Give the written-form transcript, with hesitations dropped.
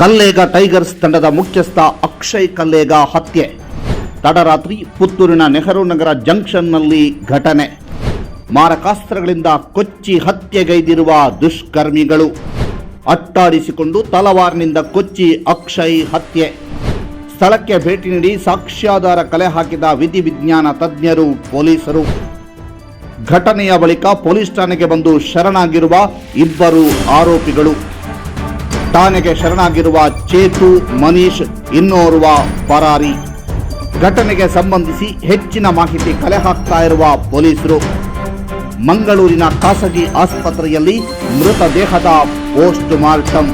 Kallega tigers ತಂಡದ ಮುಖ್ಯಸ್ಥ ಅಕ್ಷಯ್ ಕಲ್ಲೇಗ ಹತ್ಯೆ. ತಡರಾತ್ರಿ ಪುತ್ತೂರಿನ ನೆಹರು ನಗರ ಜಂಕ್ಷನ್ನಲ್ಲಿ ಘಟನೆ. ಮಾರಕಾಸ್ತ್ರಗಳಿಂದ ಕೊಚ್ಚಿ ಹತ್ಯೆಗೈದಿರುವ ದುಷ್ಕರ್ಮಿಗಳು. ಅಟ್ಟಾಡಿಸಿಕೊಂಡು ತಲವಾರಿನಿಂದ ಕೊಚ್ಚಿ ಅಕ್ಷಯ್ ಹತ್ಯೆ. ಸ್ಥಳಕ್ಕೆ ಭೇಟಿ ನೀಡಿ ಸಾಕ್ಷ್ಯಾಧಾರ ಕಲೆ ಹಾಕಿದ ವಿಧಿವಿಜ್ಞಾನ ತಜ್ಞರು, ಪೊಲೀಸರು. ಘಟನೆಯ ಬಳಿಕ ಪೊಲೀಸ್ ಠಾಣೆಗೆ ಬಂದು ಶರಣಾಗಿರುವ ಇಬ್ಬರು ಆರೋಪಿಗಳು. ಠಾಣೆಗೆ ಶರಣಾಗಿರುವ ಚೇತು, ಮನೀಶ್, ಇನ್ನೋರ್ವ ಪರಾರಿ. ಘಟನೆಗೆ ಸಂಬಂಧಿಸಿ ಹೆಚ್ಚಿನ ಮಾಹಿತಿ ಕಲೆ ಹಾಕ್ತಾ ಇರುವ ಪೊಲೀಸರು. ಮಂಗಳೂರಿನ ಖಾಸಗಿ ಆಸ್ಪತ್ರೆಯಲ್ಲಿ ಮೃತದೇಹದ ಪೋಸ್ಟ್ ಮಾರ್ಟಂ.